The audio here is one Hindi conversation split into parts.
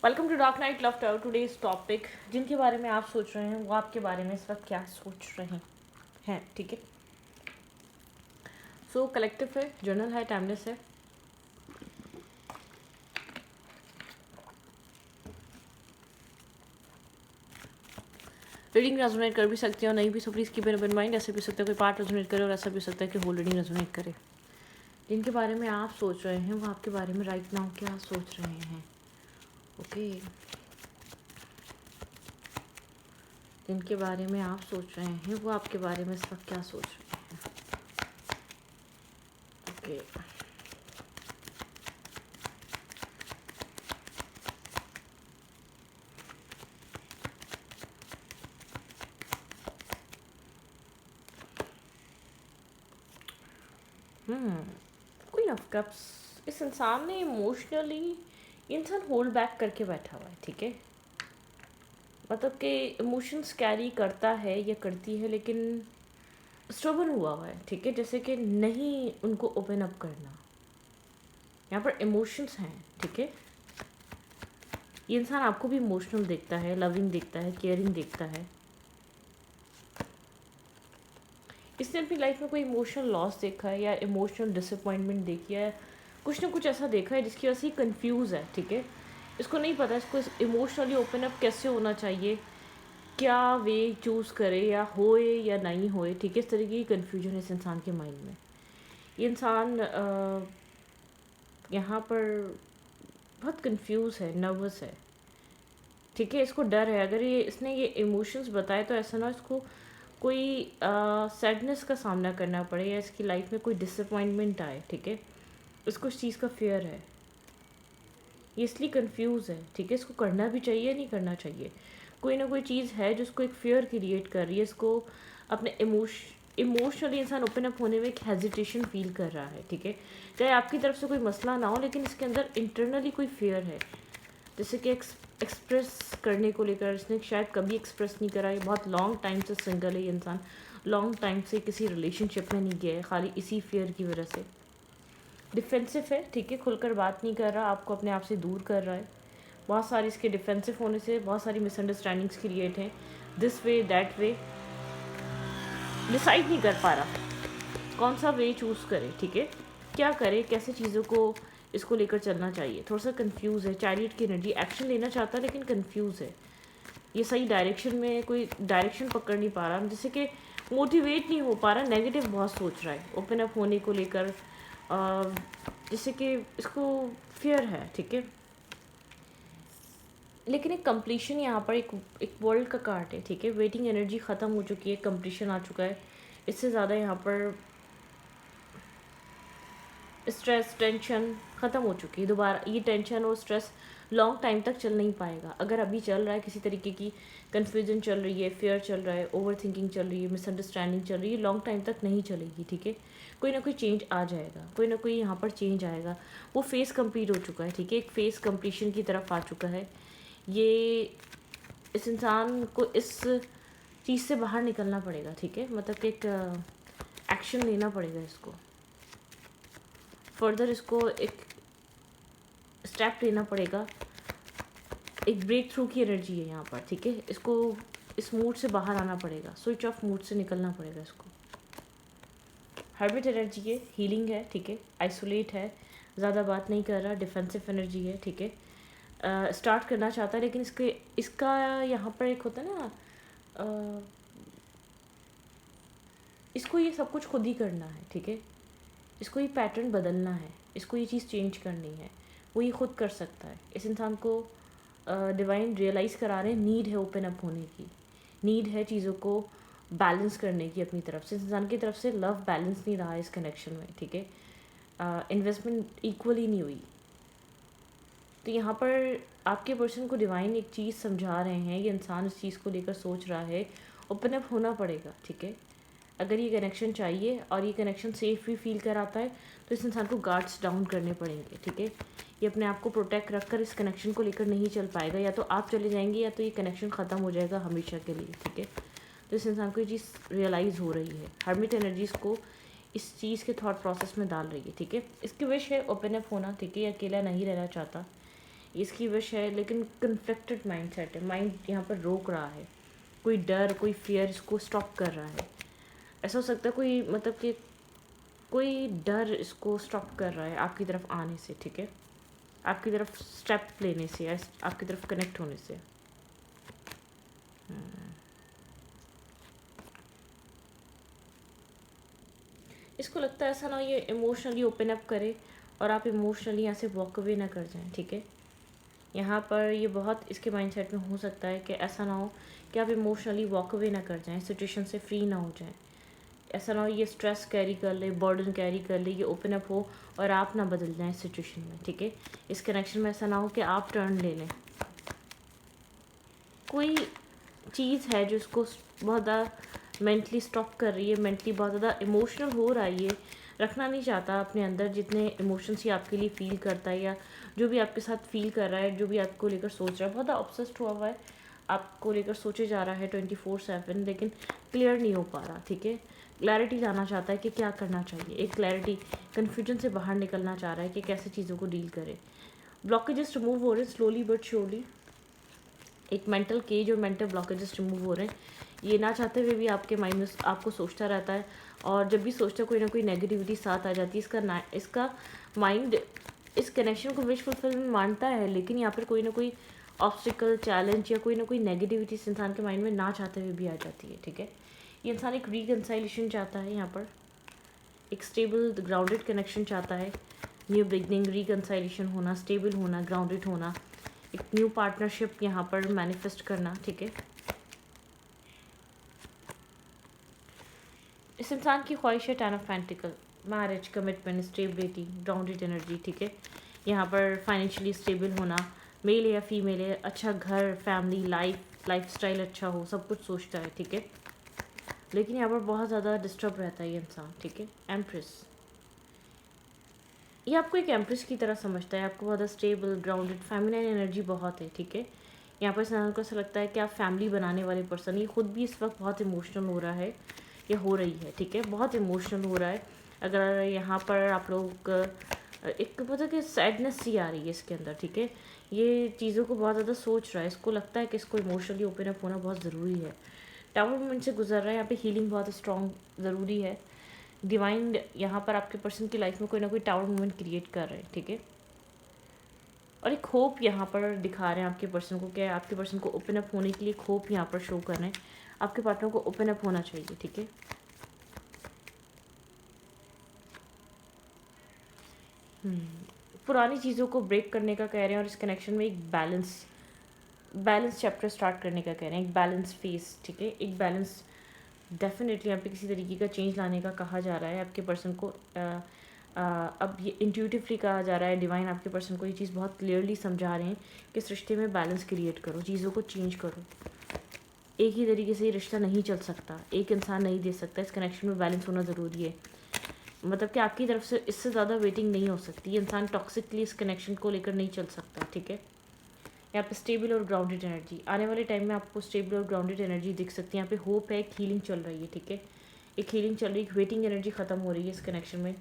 Welcome to Dark Night Laughter. Today's topic, जिनके बारे में आप सोच रहे हैं वो आपके बारे में इस वक्त क्या सोच रहे हैं। ठीक है, सो कलेक्टिव है, जर्नल है, टाइमलेस है। रीडिंग रेजोनेट कर भी सकते हो, नहीं भी, so please keep in open mind. ऐसे भी सकता है कोई पार्ट रेजोनेट करे और ऐसा भी सकता है कि होल रीडिंग रेजोनेट करे। जिनके बारे में आप सोच रहे हैं वो आपके बारे में राइट नाउ क्या सोच रहे हैं। ओके, जिनके बारे में आप सोच रहे हैं वो आपके बारे में इस वक्त क्या सोच रहे हैं। Okay, queen of cups. इस इंसान ने इमोशनली, इंसान होल्ड बैक करके बैठा हुआ है। ठीक है, मतलब कि इमोशंस कैरी करता है या करती है, लेकिन स्टबर्न हुआ है। ठीक है, जैसे कि नहीं उनको ओपन अप करना। यहाँ पर इमोशंस हैं। ठीक है, ये इंसान आपको भी इमोशनल देखता है, लविंग देखता है, केयरिंग देखता है। इसने अपनी लाइफ में कोई इमोशनल लॉस देखा है या इमोशनल डिसअपॉइंटमेंट देखी है, कुछ ना कुछ ऐसा देखा है जिसकी वजह से कंफ्यूज है। ठीक है, इसको नहीं पता इसको इमोशनली ओपन अप कैसे होना चाहिए, क्या वे चूज़ करे या होए या नहीं होए। ठीक है, इस तरीके की कन्फ्यूजन है इस इंसान के माइंड में। ये इंसान यहाँ पर बहुत कंफ्यूज है, नर्वस है। ठीक है, इसको डर है, अगर ये इसने ये इमोशंस बताए तो ऐसा ना इसको कोई सैडनेस का सामना करना पड़े या इसकी लाइफ में कोई डिसअपॉइंटमेंट आए। ठीक है, इसको उस चीज़ का फियर है, ये इसलिए कंफ्यूज है। ठीक है, इसको करना भी चाहिए, नहीं करना चाहिए। कोई ना कोई चीज़ है जो इसको एक फियर क्रिएट कर रही है, इसको अपने इमोशनली इंसान ओपन अप होने में एक हेजिटेशन फील कर रहा है। ठीक है, चाहे आपकी तरफ से कोई मसला ना हो, लेकिन इसके अंदर इंटरनली कोई फियर है, जैसे कि एक्सप्रेस करने को लेकर इसने शायद कभी एक्सप्रेस नहीं करा। ये बहुत लॉन्ग टाइम से सिंगल है, ये इंसान लॉन्ग टाइम से किसी रिलेशनशिप में नहीं गया है, खाली इसी फियर की वजह से। डिफेंसिव है। ठीक है, खुलकर बात नहीं कर रहा, आपको अपने आप से दूर कर रहा है। बहुत सारी इसके डिफेंसिव होने से बहुत सारी मिसअंडरस्टैंडिंग्स क्रिएट हैं, this way that way. Decide नहीं कर पा रहा कौन सा वे चूज़ करे। ठीक है, क्या करे, कैसे चीज़ों को इसको लेकर चलना चाहिए। थोड़ा सा कंफ्यूज है, चैरियट की एनर्जी, एक्शन लेना चाहता है लेकिन कंफ्यूज है। ये सही डायरेक्शन में कोई डायरेक्शन पकड़ नहीं पा रहा, जैसे कि मोटिवेट नहीं हो पा रहा, नेगेटिव बहुत सोच रहा है ओपन अप होने को लेकर, जैसे कि इसको फियर है। ठीक है, लेकिन एक कंप्लीशन यहाँ पर एक वर्ल्ड का कार्ड है। ठीक है, वेटिंग एनर्जी ख़त्म हो चुकी है, कंप्लीशन आ चुका है। इससे ज़्यादा यहाँ पर स्ट्रेस, टेंशन ख़त्म हो चुकी है। दोबारा ये टेंशन और स्ट्रेस लॉन्ग टाइम तक चल नहीं पाएगा। अगर अभी चल रहा है, किसी तरीके की कन्फ्यूजन चल रही है, फेयर चल रहा है, ओवर थिंकिंग चल रही है, मिसअंडरस्टैंडिंग चल रही है, लॉन्ग टाइम तक नहीं चलेगी। ठीक है, कोई ना कोई चेंज आ जाएगा, कोई ना कोई यहाँ पर चेंज आएगा। वो फेस कंप्लीट हो चुका है। ठीक है, एक फेस कंप्लीशन की तरफ आ चुका है। ये इस इंसान को इस चीज़ से बाहर निकलना पड़ेगा। ठीक है, मतलब कि एक एक्शन लेना पड़ेगा इसको, फर्दर इसको एक स्टेप लेना पड़ेगा। एक ब्रेक थ्रू की एनर्जी है यहाँ पर। ठीक है, इसको इस मूड से बाहर आना पड़ेगा, स्विच ऑफ मूड से निकलना पड़ेगा इसको। हर्बिट एनर्जी है, हीलिंग है। ठीक है, आइसोलेट है, ज़्यादा बात नहीं कर रहा, डिफेंसिव एनर्जी है। ठीक है, स्टार्ट करना चाहता है, लेकिन इसका यहाँ पर एक होता है ना, इसको ये सब कुछ खुद ही करना है। ठीक है, इसको ये पैटर्न बदलना है, इसको ये चीज़ चेंज करनी है, वो ये खुद कर सकता है। इस इंसान को डिवाइन रियलाइज़ करा रहे हैं, नीड है ओपन अप होने की, नीड है चीज़ों को बैलेंस करने की अपनी तरफ से। इस इंसान की तरफ से लव बैलेंस नहीं रहा है इस कनेक्शन में। ठीक है, इन्वेस्टमेंट इक्वली नहीं हुई। तो यहाँ पर आपके पर्सन को डिवाइन एक चीज़ समझा रहे हैं, ये इंसान इस चीज़ को लेकर सोच रहा है, ओपन अप होना पड़ेगा। ठीक है, अगर ये कनेक्शन चाहिए और ये कनेक्शन सेफ भी फील कराता है तो इस इंसान को गार्ड्स डाउन करने पड़ेंगे। ठीक है, ये अपने आप को प्रोटेक्ट रखकर इस कनेक्शन को लेकर नहीं चल पाएगा, या तो आप चले जाएंगे या तो ये कनेक्शन ख़त्म हो जाएगा हमेशा के लिए। ठीक है, तो इस इंसान को ये चीज़ रियलाइज़ हो रही है, हर्मिट एनर्जीज़ को इस चीज़ के थॉट प्रोसेस में डाल रही है। ठीक है, इसकी विश है ओपन अप होना। ठीक है, ये अकेला नहीं रहना चाहता, इसकी विश है, लेकिन कन्फ्लिक्टेड माइंड सेट है, माइंड यहाँ पर रोक रहा है, कोई डर कोई फियर इसको स्टॉप कर रहा है। ऐसा हो सकता है कोई मतलब कि कोई डर इसको स्टॉप कर रहा है आपकी तरफ आने से, ठीक है, आपकी तरफ स्टेप लेने से या आपकी तरफ कनेक्ट होने से। इसको लगता है ऐसा ना हो ये इमोशनली ओपन अप करे और आप इमोशनली यहाँ से वॉक अवे ना कर जाएं, ठीक है। यहाँ पर ये बहुत इसके माइंडसेट में हो सकता है कि ऐसा ना हो कि आप इमोशनली वॉक अवे ना कर जाएं, सिचुएशन से फ्री ना हो जाएं। ऐसा ना हो ये स्ट्रेस कैरी कर ले, बर्डन कैरी कर ले, ये ओपन अप हो और आप ना बदल जाएं सिचुएशन में, ठीक है। इस कनेक्शन में ऐसा ना हो कि आप टर्न ले लें। कोई चीज़ है जो इसको बहुत ज़्यादा मेंटली स्टॉप कर रही है, मेंटली बहुत ज़्यादा इमोशनल हो रहा है, ये रखना नहीं चाहता अपने अंदर जितने इमोशंस ही आपके लिए फील करता है या जो भी आपके साथ फील कर रहा है, जो भी आपको लेकर सोच रहा है, बहुत ज़्यादा ऑब्सेस्ड हुआ हुआ है, आपको लेकर सोचे जा रहा है 24/7, लेकिन क्लियर नहीं हो पा रहा, ठीक है। क्लैरिटी लाना चाहता है कि क्या करना चाहिए, एक क्लैरिटी, कन्फ्यूजन से बाहर निकलना चाह रहा है कि कैसे चीज़ों को डील करे। ब्लॉकेजेस रिमूव हो रहे हैं स्लोली बट श्योरली, एक मेंटल केज और मेंटल ब्लॉकेजेस रिमूव हो रहे हैं। ये ना चाहते हुए भी आपके माइंड में आपको सोचता रहता है, और जब भी सोचता है कोई ना कोई नेगेटिविटी साथ आ जाती है। इसका माइंड इस कनेक्शन को विश फुलफिलमेंट मानता है, लेकिन यहाँ पर कोई ना कोई ऑब्स्टिकल, चैलेंज या कोई ना कोई नेगेटिविटी इस इंसान के माइंड में ना चाहते हुए भी आ जाती है, ठीक है। ये इंसान एक रिकन्साइलेशन चाहता है, यहाँ पर एक स्टेबल ग्राउंडेड कनेक्शन चाहता है, न्यू बिगनिंग, रिकन्साइलेशन होना, स्टेबल होना, ग्राउंडेड होना, एक न्यू पार्टनरशिप यहाँ पर मैनिफेस्ट करना, ठीक है। इस इंसान की ख्वाहिश है 10 of pentacle, marriage, commitment, stability, grounded energy, ठीक है। यहाँ पर फाइनेंशियली स्टेबल होना, मेल है या फीमेल है, अच्छा घर, फैमिली, लाइफस्टाइल अच्छा हो, सब कुछ सोचता है, ठीक है। लेकिन यहाँ पर बहुत ज़्यादा डिस्टर्ब रहता है ये इंसान, ठीक है। एम्प्रेस, ये आपको एक एम्प्रेस की तरह समझता है, आपको बहुत स्टेबल, ग्राउंडेड, फेमिनाइन एनर्जी बहुत है, ठीक है। यहाँ पर इंसान को ऐसा लगता है कि आप फैमिली बनाने वाले पर्सन, ये खुद भी इस वक्त बहुत इमोशनल हो रहा है या हो रही है, ठीक है, बहुत इमोशनल हो रहा है। अगर यहाँ पर आप लोग एक मतलब कि सैडनेस सी आ रही है इसके अंदर, ठीक है। ये चीज़ों को बहुत ज़्यादा सोच रहा है, इसको लगता है कि इसको इमोशनली ओपन अप होना बहुत ज़रूरी है। टावर मोमेंट से गुजर रहा है, यहाँ पे हीलिंग बहुत स्ट्रॉन्ग ज़रूरी है। डिवाइन यहाँ पर आपके पर्सन की लाइफ में कोई ना कोई टावर मोमेंट क्रिएट कर रहे हैं, ठीक है। और एक होप यहाँ पर दिखा रहे हैं आपके पर्सन को, क्या आपके पर्सन को ओपन अप होने के लिए होप यहाँ पर शो कर रहे हैं, आपके पार्टनर को ओपन अप होना चाहिए, ठीक है। पुरानी चीज़ों को ब्रेक करने का कह रहे हैं और इस कनेक्शन में एक बैलेंस चैप्टर स्टार्ट करने का कह रहे हैं, एक बैलेंस फेस, ठीक है। एक बैलेंस डेफिनेटली यहाँ पे किसी तरीके का चेंज लाने का कहा जा रहा है आपके पर्सन को। अब ये इंट्यूटिवली कहा जा रहा है, डिवाइन आपके पर्सन को ये चीज़ बहुत क्लियरली समझा रहे हैं कि इस रिश्ते में बैलेंस क्रिएट करो, चीज़ों को चेंज करो। एक ही तरीके से ये रिश्ता नहीं चल सकता, एक इंसान नहीं दे सकता, इस कनेक्शन में बैलेंस होना ज़रूरी है। मतलब कि आपकी तरफ से इससे ज़्यादा वेटिंग नहीं हो सकती, ये इंसान टॉक्सिकली इस कनेक्शन को लेकर नहीं चल सकता, ठीक है। यहाँ पे स्टेबल और ग्राउंडेड एनर्जी, आने वाले टाइम में आपको स्टेबल और ग्राउंडेड एनर्जी दिख सकती है। यहाँ पे होप है, एक हीलिंग चल रही है, ठीक है, एक हीलिंग चल रही है, एक वेटिंग एनर्जी ख़त्म हो रही है इस कनेक्शन में।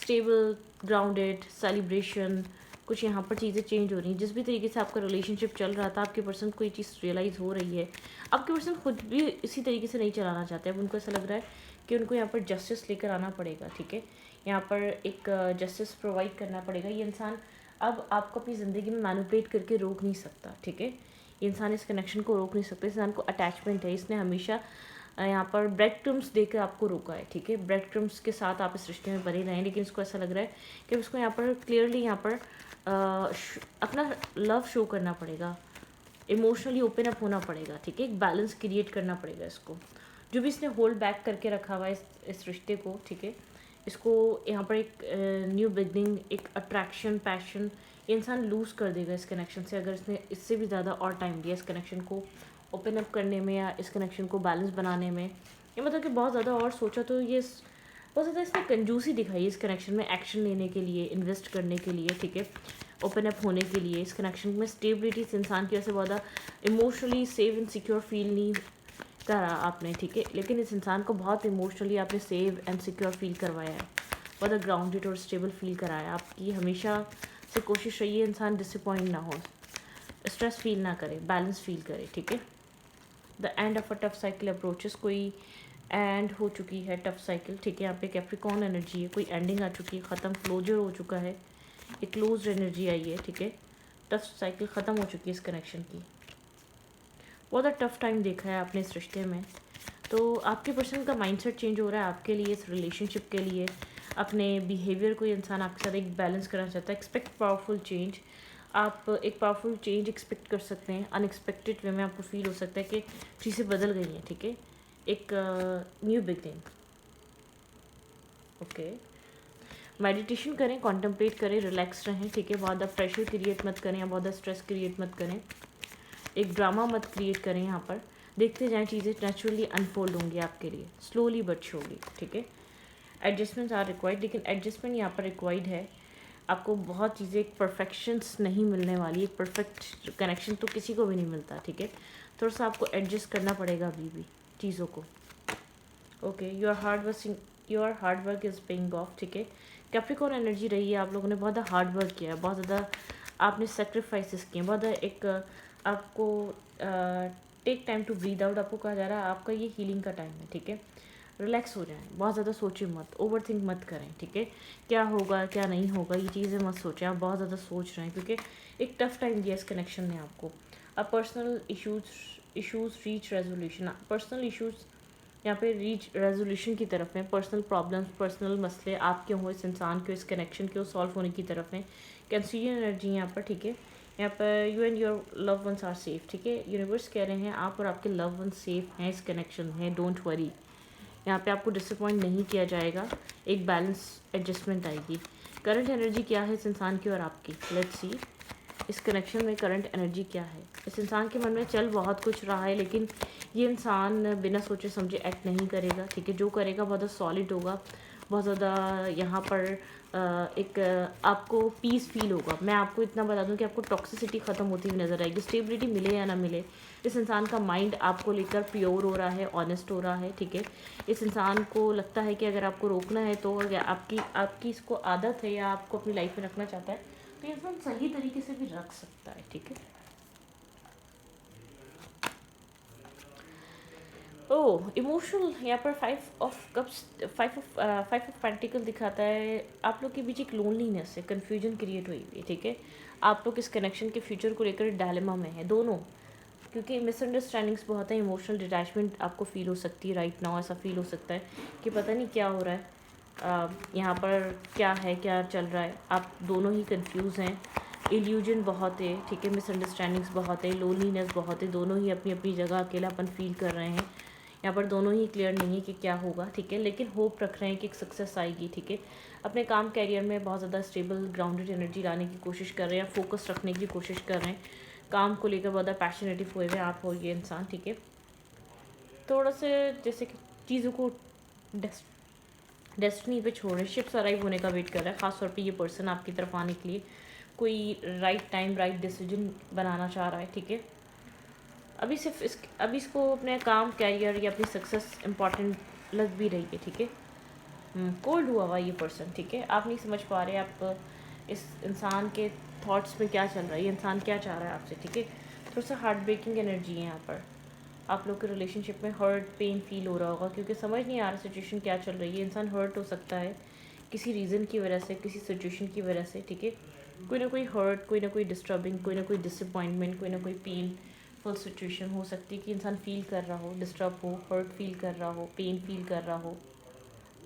स्टेबल, ग्राउंडेड, सेलिब्रेशन, कुछ यहाँ पर चीज़ें चेंज हो रही हैं। जिस भी तरीके से आपका रिलेशनशिप चल रहा था, आपके पर्सन को ये चीज़ रियलाइज़ हो रही है। आपके पर्सन खुद भी इसी तरीके से नहीं चलाना चाहते, अब उनको ऐसा लग रहा है कि उनको यहाँ पर जस्टिस लेकर आना पड़ेगा, ठीक है। यहाँ पर एक जस्टिस प्रोवाइड करना पड़ेगा। ये इंसान अब आपको अपनी ज़िंदगी में मैनिपुलेट करके रोक नहीं सकता, ठीक है। ये इंसान इस कनेक्शन को रोक नहीं सकता, इस इंसान को अटैचमेंट है, इसने हमेशा यहाँ पर ब्रेड क्रम्स देकर आपको रोका है, ठीक है। ब्रेड क्रम्स के साथ आप इस रिश्ते में बने रहें, लेकिन इसको ऐसा लग रहा है कि उसको यहाँ पर क्लियरली यहाँ पर अपना लव शो करना पड़ेगा, इमोशनली ओपन अप होना पड़ेगा, ठीक है। एक बैलेंस क्रिएट करना पड़ेगा इसको, जो भी इसने होल्ड बैक करके रखा हुआ है इस रिश्ते को, ठीक है। इसको यहाँ पर एक न्यू बिगनिंग, एक अट्रैक्शन, पैशन, ये इंसान लूज़ कर देगा इस कनेक्शन से, अगर इसने इससे भी ज़्यादा और टाइम दिया इस कनेक्शन को ओपन अप करने में या इस कनेक्शन को बैलेंस बनाने में। ये मतलब कि बहुत ज़्यादा और सोचा तो ये बहुत ज़्यादा इसने कंजूसी दिखाई इस कनेक्शन में एक्शन लेने के लिए, इन्वेस्ट करने के लिए, ठीक है, ओपन अप होने के लिए। इस कनेक्शन में स्टेबिलिटी इस इंसान की वजह से बहुत ज़्यादा emotionally save and secure feel नहीं करा आपने, ठीक है। लेकिन इस इंसान को बहुत इमोशनली आपने सेव एंड सिक्योर फील करवाया है, बहुत ग्राउंडेड और स्टेबल फील कराया। आपकी हमेशा से कोशिश रही है इंसान डिसअपॉइंट ना हो, स्ट्रेस फील ना करे, बैलेंस फील करे, ठीक है। The end of a tough cycle approaches, कोई एंड हो चुकी है टफ साइकिल, ठीक है। यहाँ पे कैप्रिकॉर्न एनर्जी है, कोई एंडिंग आ चुकी है, ख़त्म, क्लोजर हो चुका है, एक क्लोज एनर्जी आई है, ठीक है। टफ साइकिल ख़त्म हो चुकी है इस कनेक्शन की। बहुत टफ टाइम देखा है आपने इस रिश्ते में, तो आपके पर्सन का माइंडसेट चेंज हो रहा है आपके लिए, इस रिलेशनशिप के लिए। अपने बिहेवियर को इंसान आपके साथ एक बैलेंस करना चाहता है। एक्सपेक्ट पावरफुल चेंज, आप एक पावरफुल चेंज एक्सपेक्ट कर सकते हैं। अनएक्सपेक्टेड वे में आपको फील हो सकता है कि चीज़ें बदल गई हैं, ठीक है। एक न्यू बिगिनिंग, ओके। मेडिटेशन करें, कॉन्टम्पलेट करें, रिलैक्स रहें, ठीक है। बहुत प्रेशर क्रिएट मत करें या बहुत स्ट्रेस क्रिएट मत करें, एक ड्रामा मत क्रिएट करें। यहाँ पर देखते जाएं, चीज़ें नेचुरली अनफोल्ड होंगी आपके लिए, स्लोली बट श्योरली, ठीक है। एडजस्टमेंट्स आर रिक्वायर्ड, लेकिन एडजस्टमेंट यहाँ पर रिक्वायर्ड है। आपको बहुत चीज़ें, एक परफेक्शंस नहीं मिलने वाली, एक परफेक्ट कनेक्शन तो किसी को भी नहीं मिलता, ठीक है। थोड़ा सा आपको एडजस्ट करना पड़ेगा अभी भी चीज़ों को, okay. Your hard work is paying off, ठीक है। कैप्रिकॉर्न एनर्जी रही है, आप लोगों ने बहुत हार्ड वर्क किया है, बहुत ज़्यादा आपने सेक्रीफाइसेस किए, बहुत एक आपको take time to breathe out, आपको कहा जा रहा है आपका ये हीलिंग का टाइम है, ठीक है। रिलैक्स हो जाएं, बहुत ज़्यादा सोचें मत, ओवर थिंक मत करें, ठीक है। क्या होगा क्या नहीं होगा ये चीज़ें मत सोचें, आप बहुत ज़्यादा सोच रहे हैं क्योंकि एक टफ टाइम दिया इस कनेक्शन ने आपको। अब personal issues reach resolution, personal issues यहाँ पे रीच रेजोल्यूशन की तरफ हैं। पर्सनल प्रॉब्लम्स, पर्सनल मसले आपके हों, इस इंसान के, इस कनेक्शन के, सॉल्व होने की तरफ हैं। कैंसिलियन एनर्जी यहाँ पर, ठीक है। यहाँ पर you and your love ones are safe, ठीक है। यूनिवर्स कह रहे हैं आप और आपके लव वंस सेफ हैं, इस कनेक्शन में, डोंट वरी। यहाँ पे आपको डिसअपॉइंट नहीं किया जाएगा, एक बैलेंस एडजस्टमेंट आएगी। करंट एनर्जी क्या है इस इंसान की और आपकी, लेट्स सी। इस कनेक्शन में करंट एनर्जी क्या है। इस इंसान के मन में चल बहुत कुछ रहा है, लेकिन ये इंसान बिना सोचे समझे एक्ट नहीं करेगा, ठीक है। जो करेगा बहुत सॉलिड होगा, बहुत ज़्यादा यहाँ पर एक आपको पीस फील होगा। मैं आपको इतना बता दूं कि आपको टॉक्सिसिटी ख़त्म होती हुई नज़र आएगी। स्टेबिलिटी मिले या ना मिले, इस इंसान का माइंड आपको लेकर प्योर हो रहा है, ऑनेस्ट हो रहा है, ठीक है। इस इंसान को लगता है कि अगर आपको रोकना है तो, या आपकी इसको आदत है या आपको अपनी लाइफ में रखना चाहता है, तो ये इंसान सही तरीके से भी रख सकता है, ठीक है। ओह, इमोशनल, यहाँ पर फाइव ऑफ पेंटिकल दिखाता है। आप लोग के बीच एक लोनलीनेस है, कन्फ्यूजन क्रिएट हुई है, ठीक है। आप लोग इस कनेक्शन के फ्यूचर को लेकर डायलेमा में है दोनों, क्योंकि मिसअंडरस्टैंडिंग्स बहुत है। इमोशनल डिटैचमेंट आपको फील हो सकती है राइट नाउ, ऐसा फील हो सकता है कि पता नहीं क्या हो रहा है, यहाँ पर क्या है, क्या चल रहा है। आप दोनों ही कंफ्यूज हैं, इल्यूजन बहुत है, ठीक है। मिसअंडरस्टैंडिंग्स बहुत है, लोनलीनेस बहुत है, दोनों ही अपनी अपनी जगह अकेलापन फील कर रहे हैं। यहाँ पर दोनों ही क्लियर नहीं है कि क्या होगा, ठीक है, लेकिन होप रख रहे हैं कि एक सक्सेस आएगी, ठीक है। अपने काम कैरियर में बहुत ज़्यादा स्टेबल ग्राउंडेड एनर्जी लाने की कोशिश कर रहे हैं, फोकस रखने की कोशिश कर रहे हैं, काम को लेकर बहुत ज़्यादा पैशनेटिव हुए हुए आप हो ये इंसान, ठीक है। थोड़ा से जैसे कि चीज़ों को डेस्टिनी पे छोड़ रहे, शिप्स अराइव होने का वेट कर रहा है। ख़ासतौर पे ये पर्सन आपकी तरफ आने के लिए कोई राइट टाइम राइट डिसीजन बनाना चाह रहा है, ठीक है। अभी इसको अपने काम कैरियर या अपनी सक्सेस इंपॉर्टेंट लग भी रही है, ठीक है। कोल्ड हुआ हुआ ये पर्सन, ठीक है। आप नहीं समझ पा रहे आप इस इंसान के थॉट्स में क्या चल रहा है, ये इंसान क्या चाह रहा है आपसे, ठीक है। थोड़ा सा हार्ट ब्रेकिंग एनर्जी है यहाँ पर। आप लोग के रिलेशनशिप में हर्ट पेन फील हो रहा होगा, क्योंकि समझ नहीं आ रहा सिचुएशन क्या चल रही है। इंसान हर्ट हो सकता है किसी रीज़न की वजह से, किसी सिचुएशन की वजह से, ठीक है। कोई ना कोई हर्ट, कोई ना कोई डिस्टर्बिंग, कोई ना कोई डिसअपॉइंटमेंट, कोई ना कोई पेन फुल सिचुएशन हो सकती है कि इंसान फील कर रहा हो, डिस्टर्ब हो, हर्ट फील कर रहा हो, पेन फील कर रहा हो,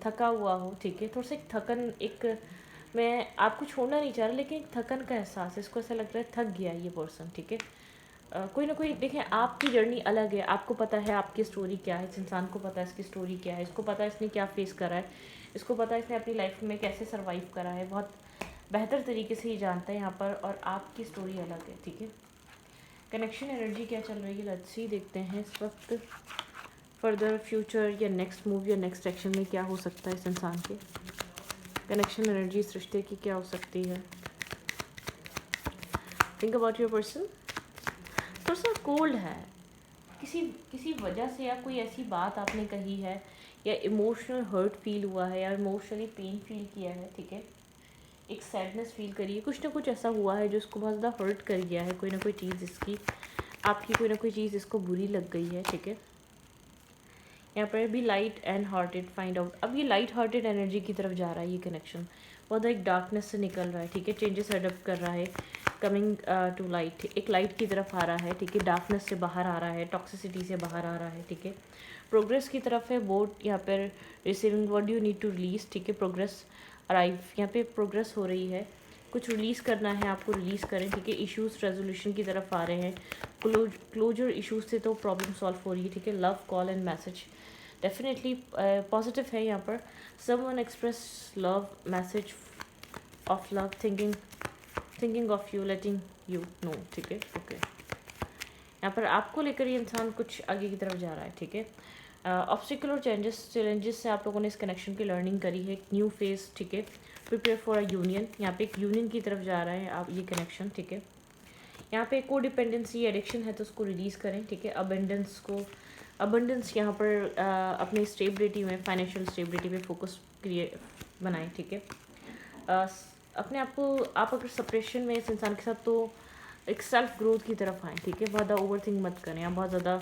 थका हुआ हो, ठीक है। थोड़ा सा एक थकन, एक मैं आपको छोड़ना नहीं चाह रहा, लेकिन एक थकन का एहसास है, इसको ऐसा लग रहा है थक गया ये पर्सन, ठीक है। कोई ना कोई, देखें आपकी जर्नी अलग है, आपको पता है आपकी स्टोरी क्या है, इस इंसान को पता है इसकी स्टोरी क्या है, इसको पता है इसने क्या फेस करा है, इसको पता है इसने अपनी लाइफ में कैसे सर्वाइव करा है, बहुत बेहतर तरीके से ही जानता है यहाँ पर, और आपकी स्टोरी अलग है, ठीक है। कनेक्शन एनर्जी क्या चल रही है, लेट्स सी, देखते हैं इस वक्त फर्दर फ्यूचर या नेक्स्ट मूव या नेक्स्ट एक्शन में क्या हो सकता है इस इंसान के। कनेक्शन एनर्जी इस रिश्ते की क्या हो सकती है। Think about your person. थोड़ा सा कोल्ड है, किसी किसी वजह से, या कोई ऐसी बात आपने कही है या इमोशनल हर्ट फील हुआ है या इमोशनली पेन फील किया है, ठीक है। एक सैडनेस फील करी है, कुछ ना कुछ ऐसा हुआ है जो इसको बहुत ज़्यादा हर्ट कर गया है, कोई ना कोई चीज़ इसकी, आपकी कोई ना कोई चीज़ इसको बुरी लग गई है, ठीक है। यहाँ पर भी light and hearted find out, अब ये लाइट हार्टेड एनर्जी की तरफ जा रहा है ये कनेक्शन, बहुत एक डार्कनेस से निकल रहा है, ठीक है। चेंजेस अडप्ट कर रहा है, कमिंग टू लाइट, एक लाइट की तरफ आ रहा है, ठीक है। डार्कनेस से बाहर आ रहा है, टॉक्सिसिटी से बाहर आ रहा है, ठीक है। प्रोग्रेस की तरफ है, बोर्ड यहाँ पर receiving what you need to release, ठीक है। प्रोग्रेस अराइव, यहाँ पे प्रोग्रेस हो रही है, कुछ रिलीज़ करना है आपको, रिलीज़ करें, ठीक है। इश्यूज रेजोल्यूशन की तरफ आ रहे हैं, क्लोजर इश्यूज से तो प्रॉब्लम सॉल्व हो रही है, ठीक है। Love call and message definitely positive है यहाँ पर, someone express love message of love, thinking of you, letting you know, ठीक है। ओके, यहाँ पर आपको लेकर ये इंसान कुछ आगे की तरफ जा रहा है, ठीक है। ऑब्स्टिकल और चैलेंजेस से आप लोगों ने इस कनेक्शन की लर्निंग करी है, न्यू फेज, ठीक है। प्रिपेयर फॉर अ यूनियन, यहाँ पे एक यूनियन की तरफ जा रहा है आप ये कनेक्शन, ठीक है। यहाँ पे को डिपेंडेंसी एडिक्शन है तो उसको रिलीज़ करें, ठीक है। अबंडेंस यहाँ पर अपनी स्टेबिलिटी में, फाइनेंशियल स्टेबिलिटी पे फोकस बनाएं, ठीक है। अपने आप को, आप अगर सप्रेशन में इस इंसान के साथ, तो एक सेल्फ ग्रोथ की तरफ आएँ, ठीक है। बहुत ज़्यादा ओवर थिंक मत करें, आप बहुत ज़्यादा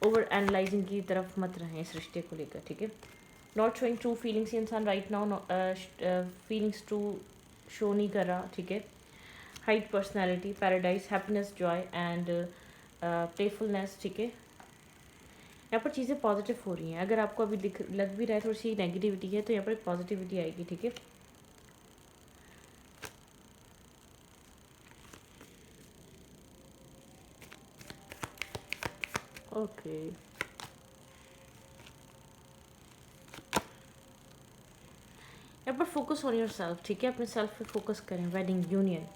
ओवर एनालाइजिंग की तरफ मत रहें इस रिश्ते को लेकर, ठीक है। नॉट शोइंग ट्रू फीलिंग्स, ये इंसान right now feelings true show नहीं कर रहा, ठीक है। Height personality, paradise, happiness, Joy and playfulness, ठीक है। यहाँ पर चीज़ें पॉजिटिव हो रही हैं, अगर आपको अभी लग भी रहा है थोड़ी सी नेगेटिविटी है तो यहाँ पर एक पॉजिटिविटी आएगी, ठीक है। ओके, यहाँ पर फोकस ऑन योर सेल्फ, ठीक है। अपने सेल्फ पे फोकस करें, वेडिंग यूनियन,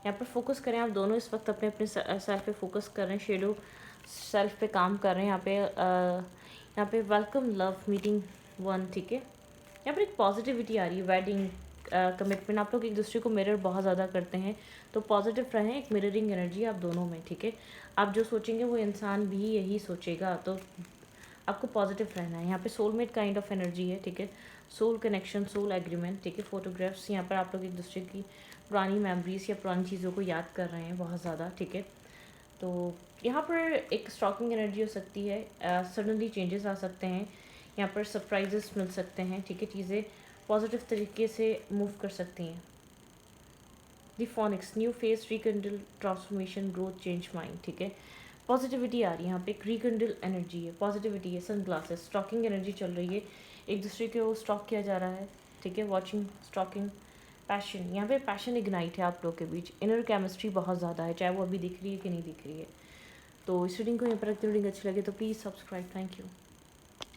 यहाँ पर फोकस करें, आप दोनों इस वक्त अपने अपने सेल्फ पे फोकस कर रहे हैं, शेडो सेल्फ पे काम कर रहे हैं। यहाँ पे वेलकम लव मीटिंग वन, ठीक है। यहाँ पर एक पॉजिटिविटी आ रही है, वेडिंग कमिटमेंट, आप लोग एक दूसरे को मिरर बहुत ज़्यादा करते हैं, तो पॉजिटिव रहें, एक मिररिंग एनर्जी आप दोनों में, ठीक है। आप जो सोचेंगे वो इंसान भी यही सोचेगा, तो आपको पॉजिटिव रहना है। यहाँ पे सोलमेट काइंड ऑफ एनर्जी है, ठीक है। सोल कनेक्शन, सोल एग्रीमेंट, ठीक है। फोटोग्राफ्स, यहाँ पर आप लोग एक दूसरे की पुरानी मेमोरीज या पुरानी चीज़ों को याद कर रहे हैं बहुत ज़्यादा, ठीक है। तो यहाँ पर एक स्टॉकिंग एनर्जी हो सकती है, सडनली चेंजेस आ सकते हैं, यहाँ पर सरप्राइजेस मिल सकते हैं, ठीक है। चीज़ें पॉजिटिव तरीके से मूव कर सकती हैं। The phoenix, new face, rekindle, transformation, growth, change mind, ठीक है। पॉजिटिविटी आ रही है, यहाँ पे एक रिकंडल एनर्जी है, पॉजिटिविटी है। सन ग्लासेस, स्टॉकिंग एनर्जी चल रही है, एक दूसरे को स्टॉक किया जा रहा है, ठीक है। वॉचिंग, स्टॉकिंग, पैशन, यहाँ पे पैशन इग्नाइट है आप लोग के बीच, इनर केमिस्ट्री बहुत ज़्यादा है, चाहे वो अभी दिख रही है कि नहीं दिख रही है। तो इस रीडिंग को यहाँ पर रखते रीडिंग अच्छी लगे तो प्लीज़ सब्सक्राइब, थैंक यू।